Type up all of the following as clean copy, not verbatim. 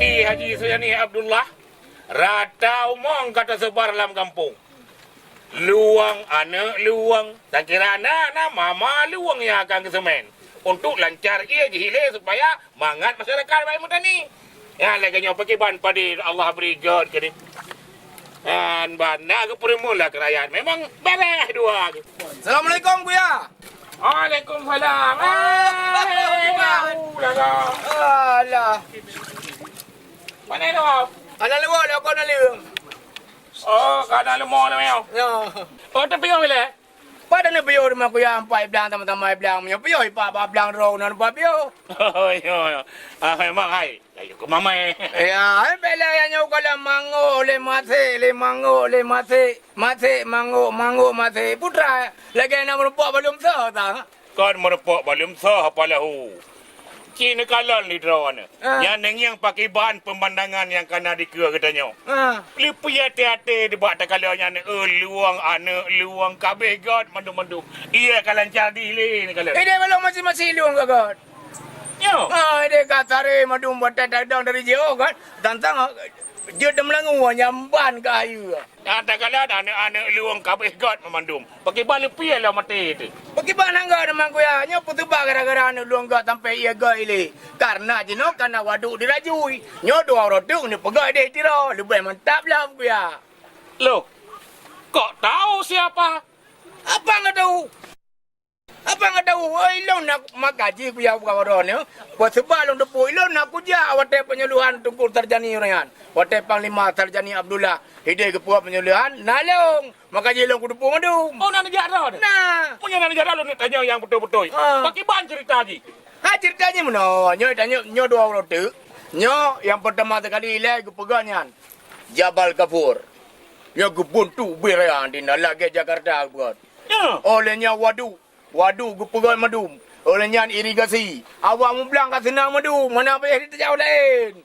Haji Sujani Abdullah, rata umong kata sebar dalam kampung. Luang anak luang, tak kira anak mama luang yang akan kesemen. Untuk lancar ia jihile supaya mangat masyarakat baik muda ni. Ya, lagi pakai ban pada Allah beri God ke ni. Dan bana ke permula kerajaan. Memang beres dua. Assalamualaikum Buya. Waalaikumsalam. Alah. Mana tu? Anak luar dah kau nak liang. Oh, kadang lemah na meo. Ya. Oh, tapi kau bila? Pada nak biar rumah ku yang empat belang teman-teman belang punya biar ipa belang roh nan pa biar. Oh, yo. Memang hai. Ayo ke mama Ya, bela yang nyau kalau mango le mate putra lagi nak merupak belum sah tak? Kau merepok belum sah apa lahu. Cina kalon ni drawan. Yang yang pakai bahan pemandangan yang kena dikira katanya. Lepu ya hati-hati dibuat tak kalau yang luang anak luang kabeh god mandum-mandum. Iya kalan jadi ni kalau. Dia belum masih luang God. Yo. Dia kata madum buat dadang dari jauh kan. Tantang dia dah melangu nyamban ke ayu. Tak kalau ada anak luang kabeh god memandum. Pakai bahan lepu ya lah mati tu. Bagaimana enggak memang kuya? Nyo putuba gara-gara anu luang enggak sampai ia gai ile. Karena jino karena waduk dirajui. Nyo dua roduk ni pegai deh tiro. Lebih mantap lah kuya. Loh. Kok tahu siapa? Apa enggak tahu? Oh, ilong nak makaji kuya kawaron yo. Buat sebab long depu ilong nak kuja wate penyuluhan Tungku Sarjani Rayan. Wate Panglima Sarjani Abdullah. Hidai kepuak penyuluhan nalong. Makaji long ku depu madu. Oh, nak negara dah. Nah, Punya negara lu ni tanya yang betul-betul. Pakai bahan cerita haji. ceritanya mana? Nyo tanya nyo dua roduk. Nyo yang pertama sekali ilai ke pegangan. Jabal Kafur. Nyo ke buntu birayan di Nalage Jakarta buat. Ya. Olehnya Wadu gupegai madum. Olehnya irigasi. Awak mu bilang kat senang madum. Mana payah kita jauh lain.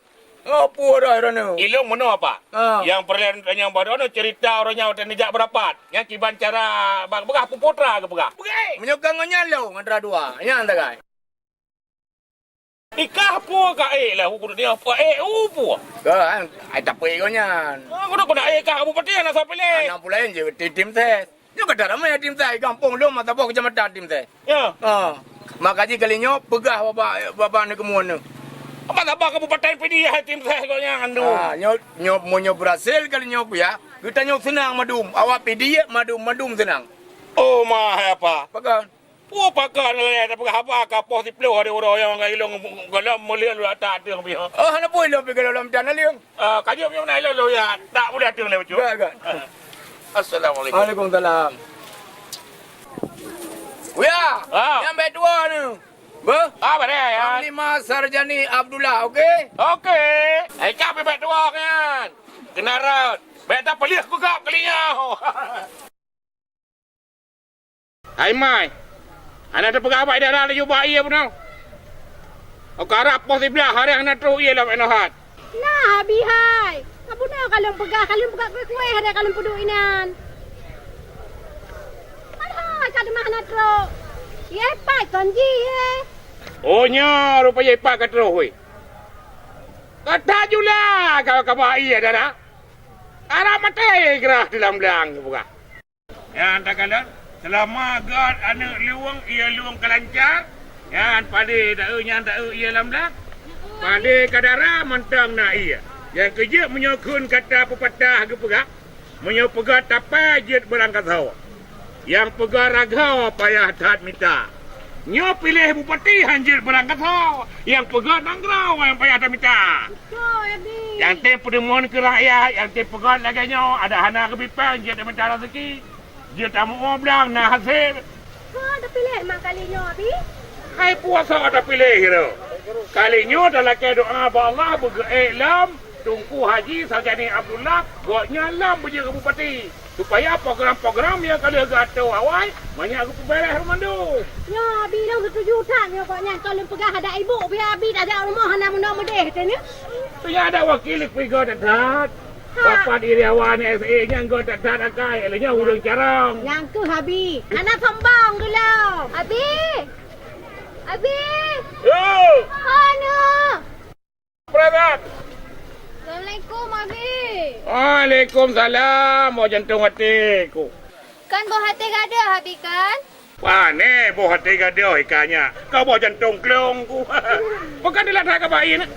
Apa dah rana? Ilung mana apa? Ha. Yang perlian yang baru cerita orangnya udah nejak berapat. Yang kiban cara begah putra ke begah. Begah. Menyokang nyalong antara dua. Yang tak kai? Ikah apa ka lah hukum dia apa upu. Kan, ai tak payah kau nyan. Aku nak ikah kamu pati nak sampai le. Anak pula je tim ses. Nyo kata ramai tim ses kampung lu mata bok kecamatan tim ses. Ya. Makaji kali nyo pegah bapa ni kemuan ni. Apa tak kamu patai pedi tim saya kau yang andu. Nyo berhasil kali nyo ya. Kita nyo senang madum. Awak pedi madum senang. Oh mah apa? Pakan. Oh pakan le tak apa kapos di plo ada orang yang ilong galam mulia lu tak ada biar. Oh, hana pun lo pergi dalam tanah liang. Kaji punya mana lo ya tak boleh ada le betul. Gak. Assalamualaikum. Waalaikumsalam. Buya, yang berdua ni. Apa dia ya? Panglima Sarjani Abdullah, okey? Okey. Kau bebek dua kan? Kena raut. Beta pelih aku kau kalinya. Hai Mai. Ana ada pegabat dah lah jumpa ia pun. Aku harap pos sebelah hari yang nak terus ia lah enahat. Nah, bihai. Apa nak kalau pegah kue ada kalau puduk inan. Alah, kada mana terus. Ye, pai tonji ye. Oh nya, rupanya ipak kat terus weh. Kata julah kalau kabar ia dah dah. Arah mati gerah dalam belang buka. Ya, anda kalian selama God anak luang ia luang kelancar. Ya, pada tak ia dalam belang. Pada kadara mentang nak ia. Yang kerja menyokun kata pepatah ke pegak. Menyopegah tapai jet berangkat hawa. Yang pegah raghaw payah tat minta. Nyo pilih bupati hanjir berangkat hawa. Yang pegah nanggrau yang payah tat minta. Yang tem perdemuan ke rakyat. Yang tem pegah lagi nyo. Ada hana kebipan jet minta rezeki. Jet tamu oblang nah hasil. Ada pilih mak kali nyo abi. Hai puasa ada pilih hero. Kali nyo adalah ke doa Allah bergelam. Tungku Haji Sarjani Abdullah buat nyalam berja ke bupati supaya program-program yang kalau gato awal banyak aku perberes mandu. Ya, bilang setuju tak ya pokoknya kalau pegah ada ibu biar abi tak ada rumah hana mudah medeh tanya. Tu ya ada wakil pergi dadat. Bapak Iriawan SA nya engkau dadat akai elahnya urang carang. Yang tu habi. Anak sombong dulu. Abi. Yo! Anu. Pradat. Abi. Waalaikumsalam. Mau jantung hatiku. Kan buah hati gada Abi kan? Pane buah hati gadio ikannya. Kau bawa jantung kelongku. Bukan dia latah ke bayi nak.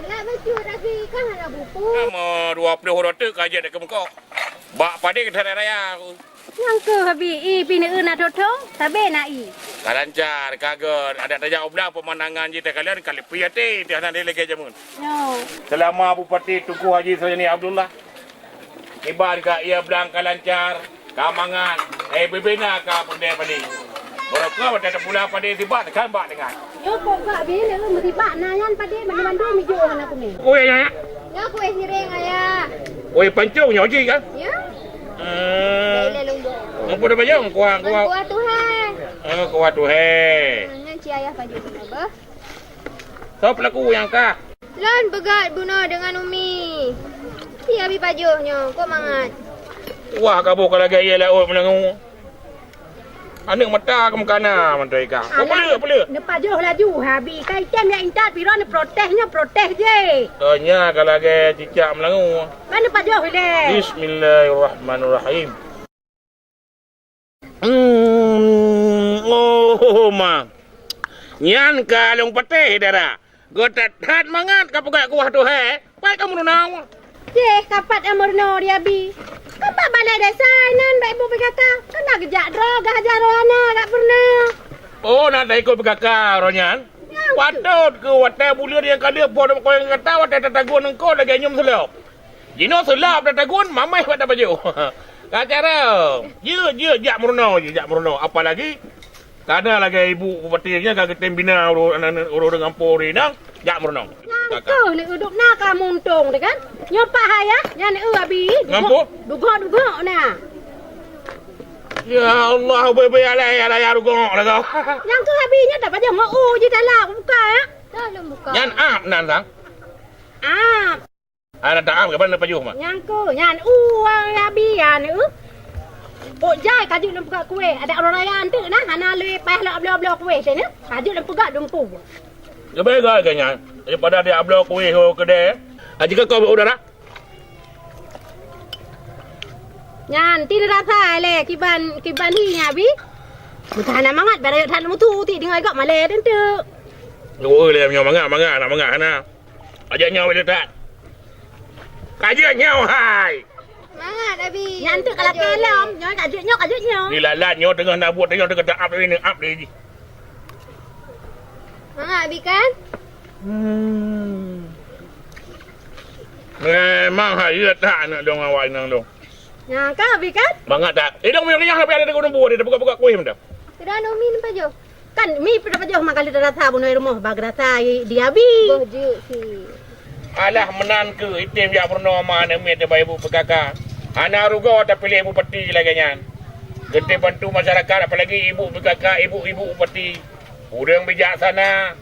Lah baju Abi kan ada buku. Nama 20 rota kajian dekat muka. Bak pada ke tanah raya aku. Yang ke Abi pina na totong, sabe na Kalancar, kaget. Ada tajak oblah pemandangan kita kalian kali piyati di anak dia lagi jamun. No. Selama Bupati Tunku Haji Sojani Abdullah. Ibar ka ia belang kalancar, kamangan, bebena ka pendek padi. Orang kau ada pula padi tiba kan bak dengan. Yo kok gak bile mesti pak nayan pade mandu mijo aku ni. Kue ya. Ya aku sireng ayah. Kue pancung nyoji kan? Ya. Bile lunggu. Apa dah bayang kuah. Kuah Tuhan. Kuah tu he. Nan ci ayah baju apa? So pelaku yang kah? Lan begat bunuh dengan Umi. Si Abi pajuhnya, kok mangat. Wah kabur kalau gaya laut menangu. Anak mata kamu kana mantai ka. Apa le? Ne pajuh laju Abi. Kai tem yang intat piro ne proteh je. Tanya kalau gaya cicak menangu. Mana pajuh le? Bismillahirrahmanirrahim. Oh ma. Nyan kalung pateh dara. Gotat hat mangat ka pegak kuah tu he. Pai kamu nau. Je kapat amurno dia Abi. Kapat balai desa nan baik ibu kakak. Kena gejak droga hajar rohana gak pernah. Oh nak ikut pegak ronyan. Patut ke watai bulir yang kada pon ko yang kata watai tatagun engkau lagi nyum selop. Jino selap tatagun mamai pada baju. Kacara. Je jak murno. Apa lagi? Karena lagi ibu bupatinya kagak tembina orang ngampur ni nang jak murno. Kau ni uduk nak kamu untung kan? Nyopak haya, yang ni Abi. Ngampur? Dugok na. Ya Allah, bebe alai rugong lah kau. Yang tu Abi nya dapat je mau je dalam buka ya. Dalam buka. Yan ap nan sang. Ah. Ana tak am ke mana pajuh mah. Yang ku, yang Abi ya ni. Oh jai kaju nak buka kuih. Ada orang raya antu nah, hana lepas lah ablo kuih sini. Kaju nak buka dumpu. Lebih gak kayaknya. Daripada dia ablo kuih ke kedai. Jika kau udara. Nyan tidak rasa le kiban hi nya Abi. Mutana mangat bare tan mutu ti dengai gak male tentu. Oh le nyaw mangak hana. Ajak nyaw dia tak. Kajak nyaw hai. Mangat Abi. Nyan tu kalau kelom, nyoy kaju nyo. Ni lalat nyaw tengah nak buat tengah tak up ni. Mangat Abi kan? Memang hai tak nak dong awak nang dong. Yang kau Abi kan? Mangat tak. Dong yang sampai ada dekat nombor dia buka kuih dah. Tidak ada min pajo. Kan mi pada pajo makali dah rasa bunoi rumah bag rasa di Abi. Boju si. Alah menan ke itim jak pernah mana mi te ibu pekaka. Ana rugo tak pilih ibu peti lagi nyan. Gede bantu masyarakat apalagi ibu pekaka, ibu peti. Urang bijaksana.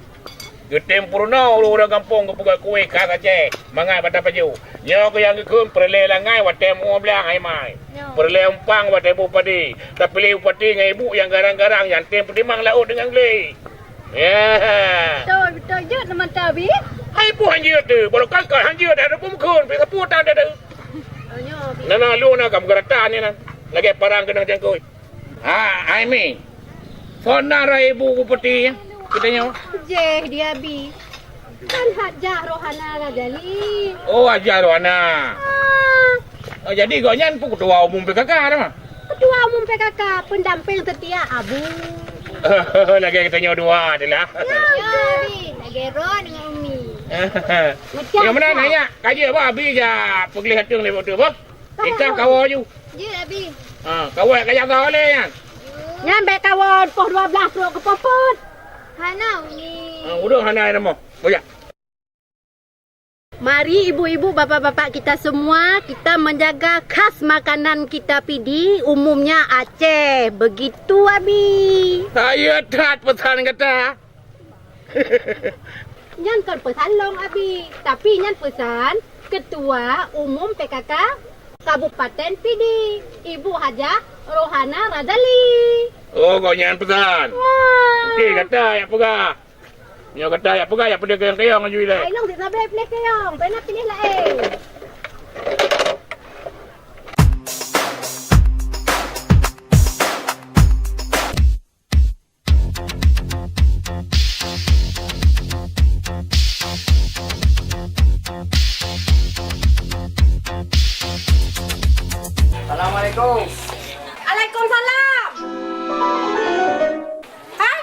Gede purna orang kampung ke buka kuih khas Aceh. Mangai pada paju. Nyo ke yang ikut perle langai watai mu belang ai mai. Perle umpang watai ibu peti. Tak pilih ibu peti dengan ibu yang garang-garang yang tem pedimang laut dengan geli. Ya. Betul je teman Abi. Hai pu hanjir tu. Baru kakak hanjir dah ada pumkun. Pergi putan dah ada. Nana lu nak kamu geratan ni nan. Lagi parang kena jangkui. I mean. Sonara ibu bupati ya. Kita nyawa. Je dia Abi. Kan hajak rohana rajali. Oh ajar Rohana. Oh, jadi kau nyan pu ketua umum PKK dah mah. Ketua umum PKK pendamping setia Abu. Lagi kita nyawa dua adalah. Ya Abi. Lagi Ron dengan Umi. Yang mana nanya? Kaji apa Abi je pergi hatung le betul apa? Ikan kawal ju. Je Abi. Kawal kaya kau le kan. Nyan baik kawan poh 12 rok ke popot. Hana Umi. Udah hana nama. Boya. Mari ibu-ibu, bapak-bapak kita semua, kita menjaga khas makanan kita pidi, umumnya Aceh. Begitu Abi. Saya tak pesan kata. Nyan kan pesan long Abi, tapi nyan pesan Ketua Umum PKK Kabupaten Pidi, Ibu Hajah Rohana Razali. Oh, kau nyan pesan. Okey kata ya pegah. Nyo kata ya pegah ya pada kayang-kayang aju ile. Ai long tidak boleh pilih keong, pernah pilih lain. Assalamualaikum. Waalaikumsalam. Hai,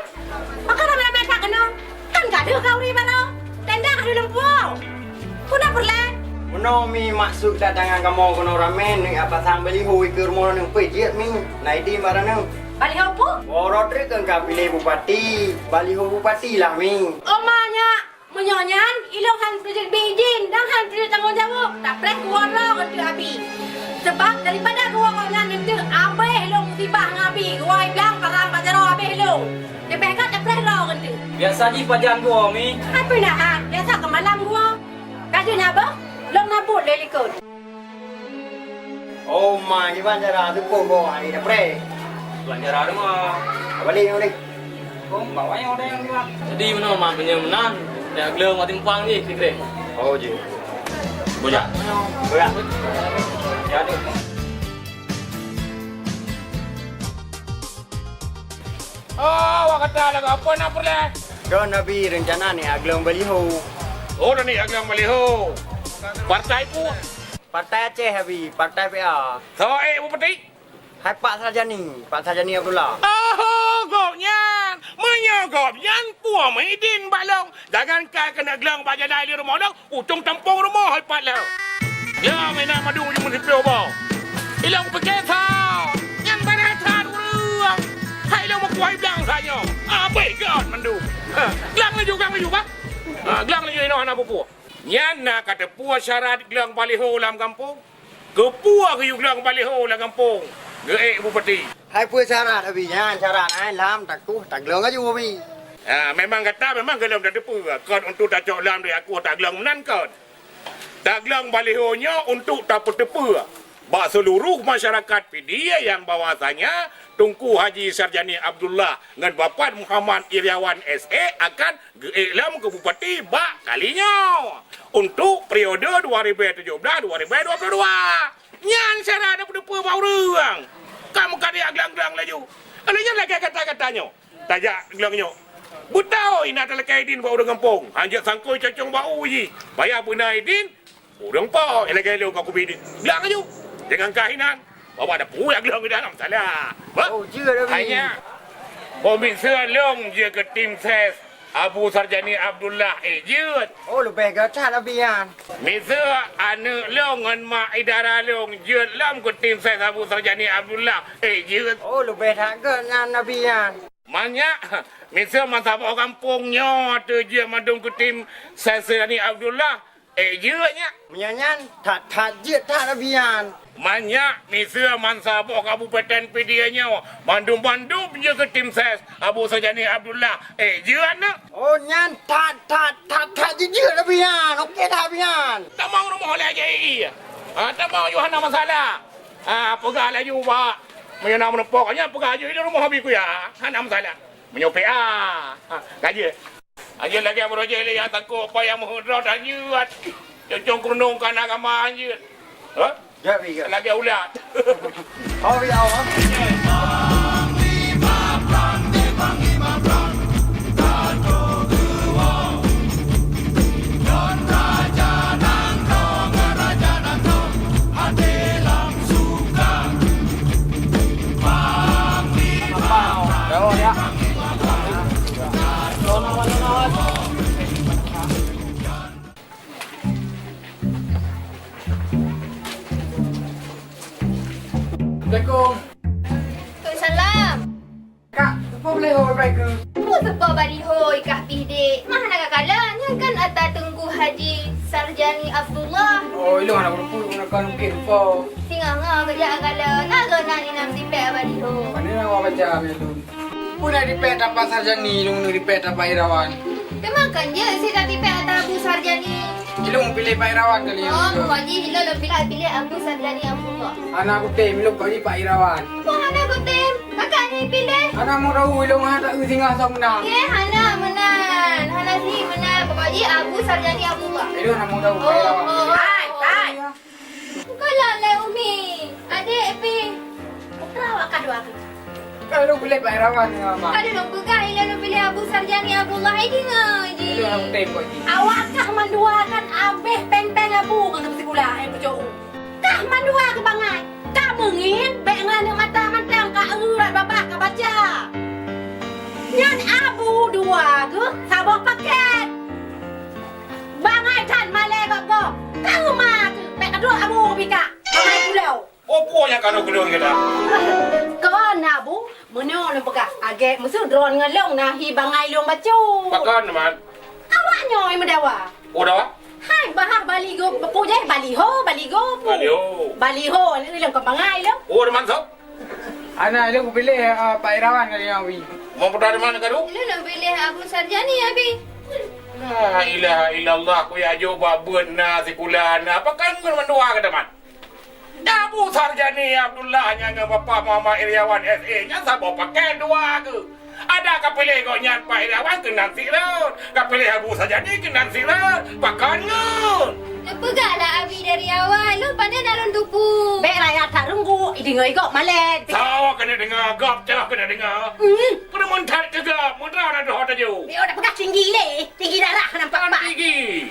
apa kau nak main kena? Kan gak ada kau ni mana? Tenda kat dalam puau. Kuna perle. Menawi maksud datangan kamu kena ramen ni apa sang beli hui ke rumah ni pejit mi. Naidi barang ni. Balik apa? Orotri ke kau pilih bupati. Baliho bupati lah mi. Omanya menyonyan ilong han projek beijin dan han projek tanggungjawab. Tak pernah keluar lah untuk Abi. Sebab daripada gua kau ngan itu abeh long tibah ngabi. Gua bilang parang pajaro abeh long. Dia pekat tak pernah lah gitu. Biasa je pajang gua mi. Apa nak ha? Biasa ke malam gua. Kaji nak apa? Long nabut lelikut. Oh ma iban cara tu pun bawa ni dah pre. Belajar ada mah. Balik ni. Kau bawanya orang yang buat. Jadi mana mah punya menang. Dah geleng mati mumpang je kira. Oh je. Bojak. Berat. Ya ada. Oh, awak kata lah apa nak perle? Kau nabi rencana ni aglong baliho. Oh, dah ni agak maliho. Partai pun. Partai Aceh habi, partai PA. So, bupati. Hai Pak Sarjani, Pak Sarjani Abdullah. Oh, gopnya. Menyogopnya puan Maidin balong. Jangan kena gelang baja dari rumah dong. Ujung tampung rumah hai pat lah. Ya, main nak madu je mun hipio bau. Ilang pakai tau. Yang mana tan uang. Hai lo makuai bilang saja. Baik kan mandu. Gelang laju pak. Gelang laju ino anak pupu. Nyan nak kata puas syarat gelang baliho dalam kampung. Kepuah ke gelang baliho dalam kampung. Geek bupati. Hai pun syarat habi, jangan syarat ai lam tak tu, tak gelong aja habi. Memang kata memang gelang dah depu. Kau untuk tak cok lam dia aku tak gelang menan kau. Tak gelang balihonya untuk tak bertepu. Bak seluruh masyarakat dia yang bahawasanya Tunku Haji Sarjani Abdullah dengan Bapak Muhammad Iriawan SA akan geiklam ke Bupati bak kalinya untuk periode 2017-2022. Nyan syarat ada berdepu bau ruang. Kamu kaya gelang-gelang laju. Alanya lagi kata-katanya. Tajak gelangnya. Butau ina telakaidin bau orang kampung. Hanjak sangkoi cacong bau ji. Bayar punaidin. Orang pa elak elok aku bidin. Gelang laju. Jangan kahinan. Bawa ada puyak gelang di dalam salah. Oh, je habi. Hanya Komisen long je ke tim ses Abu Sarjani Abdullah jut. Oh, lebih gacah habi yan. Misa anak long ngan mak idara long jut lam ke tim ses Abu Sarjani Abdullah jut. Oh, lebih tak gan habi yan. Banyak misa masa bawa kampungnya tu je madung ke tim ses Sarjani Abdullah jutnya. Menyanyan tak je tak habi yan. Banyak misa mansa bawa kabupaten PDA-nya bandum-bandum je ke tim ses Abu Sarjani Abdullah jutnya. Oh, nyan tak je habi yan. Okey tak habi yan. Tak mau rumah lagi. Tak mau Yohana masalah. Pegah lagi ubah. Menyana menepoknya pegah aja di rumah habis ku ya. Hana masalah. Menyopek gaji. Aja lagi beroje ya takut apa yang menghudra dan nyuat. Cocong kerunung kan agama anjir. Ya, biga. Lagi ulat. Oh, ya Allah. Assalamualaikum. Waalaikumsalam. Kak, apa boleh hoi baik ke? Apa sebab baliho ikah pihdik? Mana nak kalanya kan atas Tunku Haji Sarjani Abdullah. Oh, ilo anak berpuluh nak kan mungkin po. Singa kerja kala naga nani nam simpek baliho. Mana nak awak baca macam tu? Puna dipet apa Sarjani, ilung dipet apa Irawan. Temakan je saya tapi pek atas Abu Sarjani. Ilung pilih Pak Irawan kali Oh, yang. Haji hilo lebih pilih Abu Sarjani Abdullah. Anak aku tem ilung kau Pak Irawan. Kau anak aku tem, kakak ni pilih. Anak mau tahu ilung ada singa sang menang. Hana menan. Hana si menan. Pokoknya Abu Sarjani Abdullah. Ilung anak mau tahu Pak Irawan. Hai. ni. Adik, Pi. Putra awak kadu aku. Kalau boleh Pak Irawan ni mama. Kadu nak pegang ila nak pilih Abu Sarjani Abdullah ini ngaji. Itu aku tempo je. Awak kah menduakan abeh peng-peng abu kan mesti pula yang berjauh. Kah mandua ke bangai? Kah mengin bek ngelana mata-mata kah urat babak kah baca. Nyan abu dua ke sabah paket. Bangai tan malai kau kau. Kah rumah ke bek kedua abu bika. Bangai pulau. Opo yang kanu gedung kita? Kau nak bu, mana nak pegang? Agak mesti drone ngelong nahi bangai long bacu. Pakan man. Awak nyoy mendawa. Udah wa? Hai bahah baligo pujeh baliho baligo. Baliho. Baliho ni lang kau bangai lo. Oh, man sok. Anak dia aku pilih Pak Irawan kali yang wi. Mau putar mana kadu? Lu nak pilih Abu Sarjani abi. La ilaha illallah ku ya coba benar sekulana. Apa kan mendua ke teman? Abu Sarjani Abdullah nya bapa Mama Iriawan SA nya sabo pakai dua ke. Ada kapilih kau nyan Pak Iriawan ke nanti lah. Kapilih Abu Sarjani ke nanti lah. Pakan ngun. Pegaklah abi dari awal. Lu pandai nak tupu. Baik rakyat tak runggu. Dengar ikut malet. Tahu kena dengar gap cakap kena dengar. Kena muntar juga. Muntar ada hot aja. Dia dah pegang tinggi le. Tinggi darah nampak pak. Tinggi.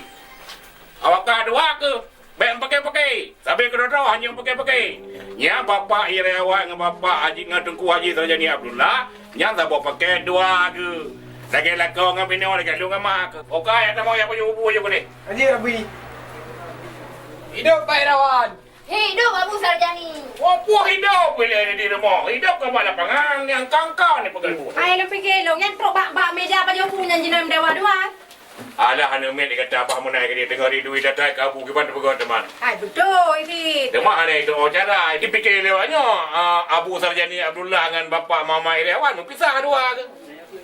Awak dua ke? Baik pakai-pakai. Sampai ke dua hanya pakai-pakai. Ya bapa Iriawan dengan bapa Haji dengan Tengku Haji Sarjani Abdullah. Yang tak bawa pakai dua ke. Lagi lakau dengan bini orang dekat lu dengan mak ke. Okey, ada mau yang punya ubu je boleh. Haji Abi. Hidup Pak Irawan. Hidup Abu Sarjani. Apa hidup bila di rumah? Hidup ke mana lapangan yang kangkau ni pegang bu. Ai lu fikir lu yang trok bak meja apa jauh punya jenam dewa dua. Alah hana mel kata apa menai ke dia tengah di duit datai kabu ke mana pegang teman. Ai betul ini. Demak ada itu cara. Dipikir lewatnya Abu Sarjani Abdullah dengan bapa Mama Iriawan pisah dua ke.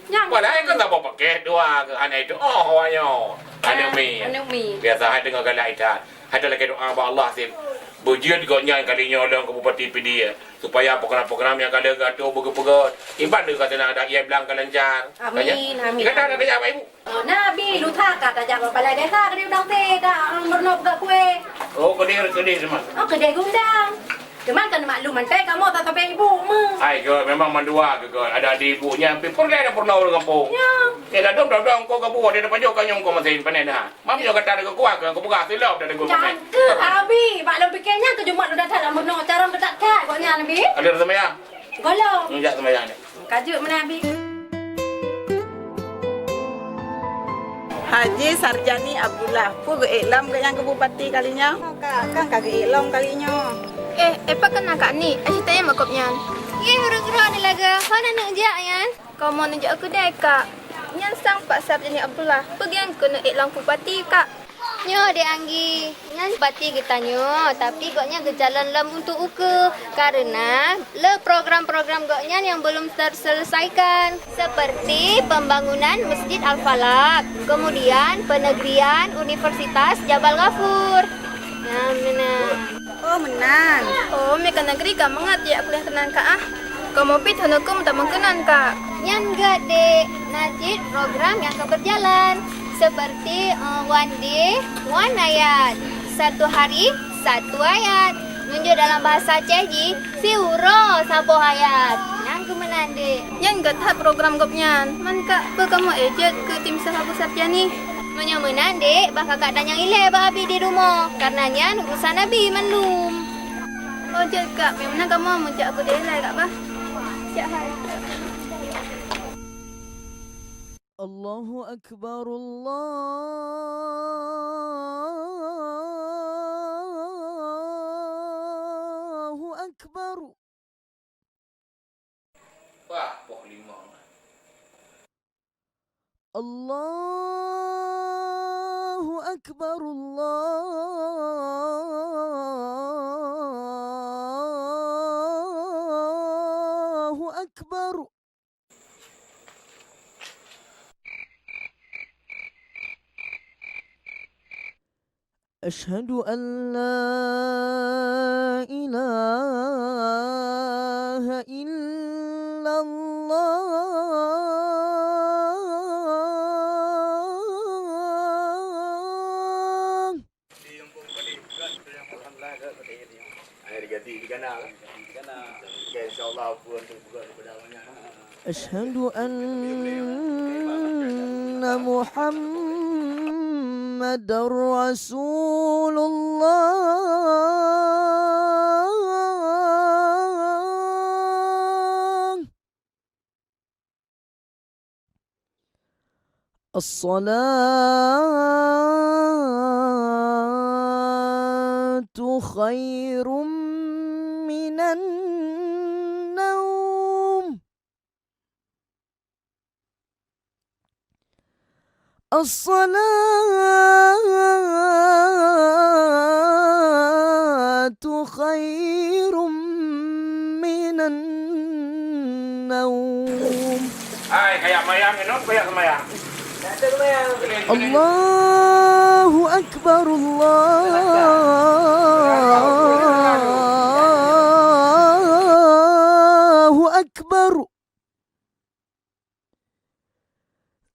Yang Padahal kan tak bawa pakai dua ke. Hanya itu hanya. Hanya mi. Biasa hai dengar galak ikat. Ada lagi doa ba Allah sim. Berjiat gotnya kalinya orang ke Bupati PD supaya program-program yang kada gato begut-begut. Iban dia kata nak ada ia bilang kan lancar. Amin, amin. Kata ada kerja apa ibu? Nabi lu tak kata jaga balai desa kedai udang teh dah bernop gak kue. Oh, kedai teman. Oh kedai gundang. Cuman kan maklum mantai kamu tak sampai ibu mu. Hai ke memang mandua ke ada di ibunya tapi pernah ada pernah orang kampung. Ya. Dia dah dong kau kabu dia dapat jauh kan yang kau masih panen dah. Mam jo kata ada kuat kan kau buka silap dah gua panen. Ke Abi, maklum fikirnya ke Jumat udah tak lama no cara dekat kat kau nya Nabi. Ada semaya? Golong. Enggak semaya ni. Kajuk mana Abi? Haji Sarjani Abdullah. Pu ke iklam ke yang ke bupati kalinya? Kan kagak iklam kalinya. Apa kena kak ni? Asyik tanya makopnya. Ye, huruf-huruf ni laga. Mana nak jak yan? Kau mau nunjuk aku deh kak. Nyan sang Pak Sarjani Abdullah. Pergi yang kena iklan bupati kak. Nyo dek Anggi. Nyan bupati kita nyo. Tapi koknya ke jalan lam untuk uke. Karena le program-program koknya yang belum terselesaikan. Seperti pembangunan Masjid Al-Falak. Kemudian penegrian Universitas Jabal Ghafur. Ya, mana? Oh, menan. Oh, mereka negeri kak mengat ya kuliah kenan kak ah. Kau mau pit hukum tak mengkenan kak. Yang enggak dek, najib program yang akan berjalan. Seperti one day, one ayat. Satu hari, satu ayat. Nunjuk dalam bahasa Ceji, siuro sabo ayat. Yang kemenan dek. Yang enggak tahap program gopnya. Man kak, kamu ejek ke tim Abu Sarjani. Menyomenan dek, bah kakak tanya ile bah abi di rumah. Karenanya urusan abi melum. Oh je kak, memang kamu mau jak aku delai kak bah. Jak hai. Allahu Akbar Allahu Akbar. Wah, poh lima. Allahu Akbar Allahu Akbar. أشهد أن لا إله إلا الله. jadi di kanal. Okay, insyaAllah apa yang terbuka daripada awalnya. أشهد أن محمد رسول الله الصلاة خير من النوم الصلاة خير من النوم Hai, kayak mayang ini, kayak semayang. الله أكبر الله أكبر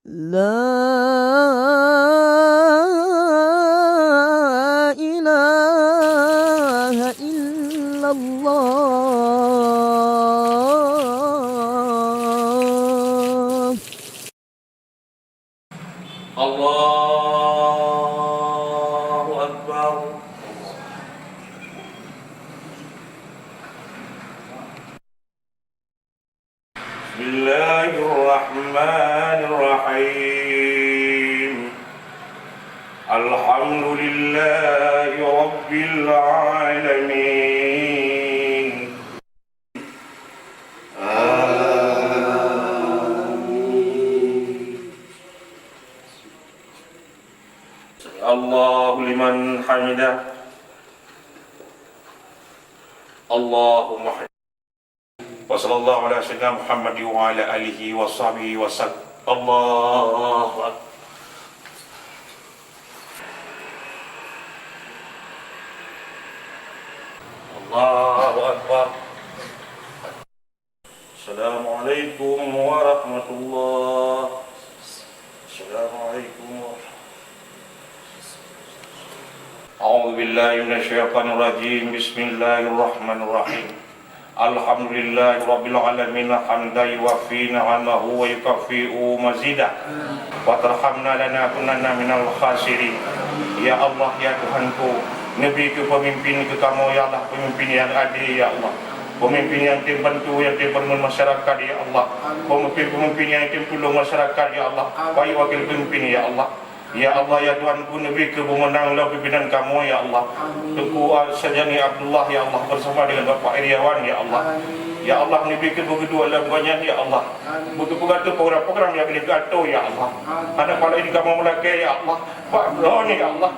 لا إله إلا الله Allahu Akbar. Bismillahirrahmanirrahim. Alhamdulillahi Rabbil Alamin. Allahu liman hamidah. Allahumma wa sallallahu ala sayyidina Muhammad wa ala alihi wa sahbihi wa sallam. Allahu akbar. Allahu akbar. Assalamualaikum warahmatullahi. Assalamualaikum warahmatullahi. أعوذ بالله من الشيطان الرجيم بسم الله الرحمن الرحيم الحمد لله رب العالمين حمدا يوفي نعمه ويكفئ مزيدا وترحمنا لنكونن من الخاسرين. Ya Allah, ya Tuhanku, Nabi ke pemimpin ke kamu, ya Allah, pemimpin yang adil, ya Allah, pemimpin yang membantu, yang membangun masyarakat, ya Allah, pemimpin yang tolong masyarakat, ya Allah, baik wakil pemimpin, ya Allah. Ya Allah, ya Tuhanku, Nabi ke pemenanglah pimpinan kamu, ya Allah. Tuku Sajani Abdullah, ya Allah, bersama dengan Bapak Iriawan, ya Allah. Ya Allah, Nabi ke begitu alam banyak, ya Allah. Begitu berkata program-program yang boleh gato, ya Allah. Anak kepala ini kamu melakai, ya Allah. Pak Broni, ya Allah.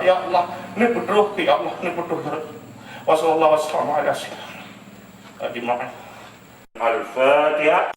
Ya Allah, ini betul, ya Allah, ini betul. Wassalamualaikum warahmatullahi wabarakatuh. Al-Fatihah.